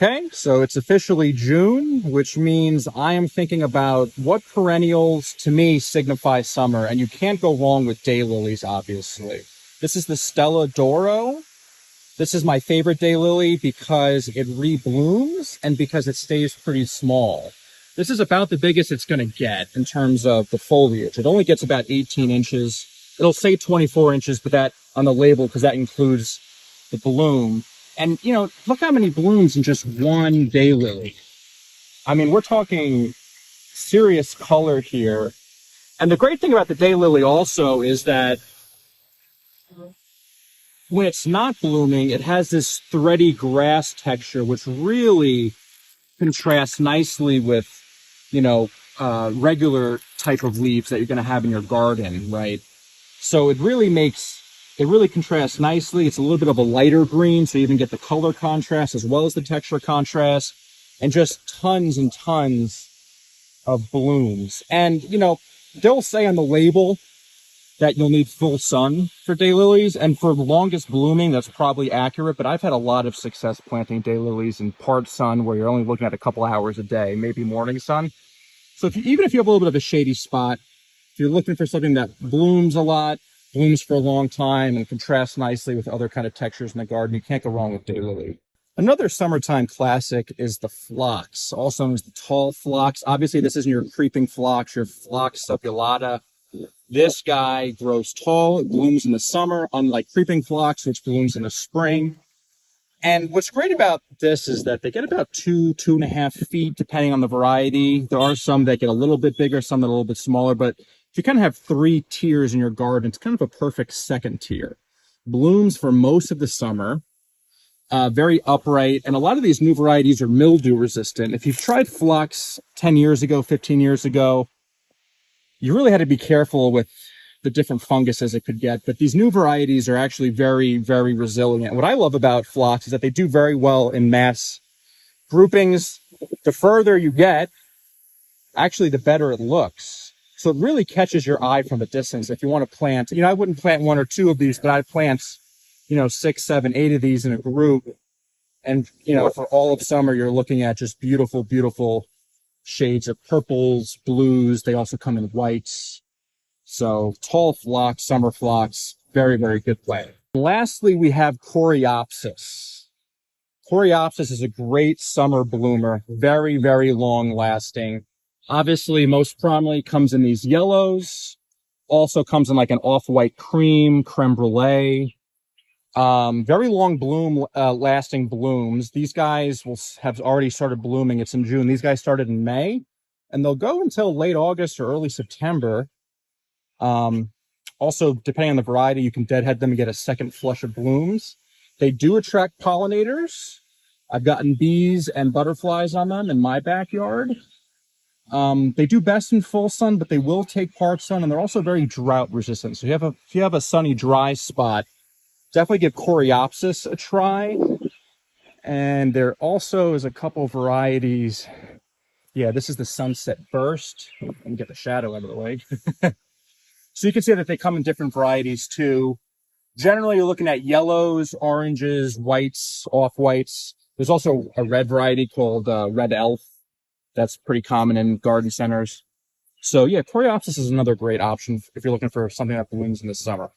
Okay, so it's officially June, which means I am thinking about what perennials to me signify summer, and you can't go wrong with daylilies, obviously. This is the Stella Doro. This is my favorite daylily because it reblooms and because it stays pretty small. This is about the biggest it's going to get in terms of the foliage. It only gets about 18 inches. It'll say 24 inches, but that on the label, because that includes the bloom. And, you know, look how many blooms in just one daylily. I mean, we're talking serious color here. And the great thing about the daylily also is that when it's not blooming, it has this thready grass texture, which really contrasts nicely with, you know, regular type of leaves that you're going to have in your garden, right? So it really contrasts nicely. It's a little bit of a lighter green, so you even get the color contrast as well as the texture contrast, and just tons and tons of blooms. And, you know, they'll say on the label that you'll need full sun for daylilies, and for the longest blooming, that's probably accurate, but I've had a lot of success planting daylilies in part sun, where you're only looking at a couple hours a day, maybe morning sun. So even if you have a little bit of a shady spot, if you're looking for something that blooms a lot, blooms for a long time, and contrasts nicely with other kind of textures in the garden, you can't go wrong with daylily. Another summertime classic is the phlox, also known as the tall phlox. Obviously, this isn't your creeping phlox, your phlox subulata. This guy grows tall, it blooms in the summer, unlike creeping phlox, which blooms in the spring. And what's great about this is that they get about 2.5 feet, depending on the variety. There are some that get a little bit bigger, some that are a little bit smaller, but if you kind of have 3 tiers in your garden, it's kind of a perfect second tier. Blooms for most of the summer, very upright, and a lot of these new varieties are mildew resistant. If you've tried phlox 10 years ago, 15 years ago, you really had to be careful with the different funguses it could get, but these new varieties are actually very, very resilient. What I love about phlox is that they do very well in mass groupings. The further you get, actually, the better it looks. So it really catches your eye from a distance. If you want to plant, you know, I wouldn't plant 1 or 2 of these, but I'd plant, you know, 6, 7, 8 of these in a group. And, you know, for all of summer, you're looking at just beautiful, beautiful shades of purples, blues. They also come in whites. So tall phlox, summer phlox, very, very good plant. Lastly, we have coreopsis. Coreopsis is a great summer bloomer, very, very long lasting. Obviously, most prominently comes in these yellows, also comes in like an off-white creme brulee. Very long bloom, lasting blooms. These guys will have already started blooming. It's in June. These guys started in May, and they'll go until late August or early September. Also, depending on the variety, you can deadhead them and get a second flush of blooms. They do attract pollinators. I've gotten bees and butterflies on them in my backyard. They do best in full sun, but they will take part sun, and they're also very drought resistant. So if you have a sunny, dry spot, definitely give coreopsis a try. And there also is a couple varieties. Yeah, this is the Sunset Burst. Let me get the shadow out of the way. So you can see that they come in different varieties too. Generally, you're looking at yellows, oranges, whites, off-whites. There's also a red variety called Red Elf. That's pretty common in garden centers. So yeah, coreopsis is another great option if you're looking for something that blooms in the summer.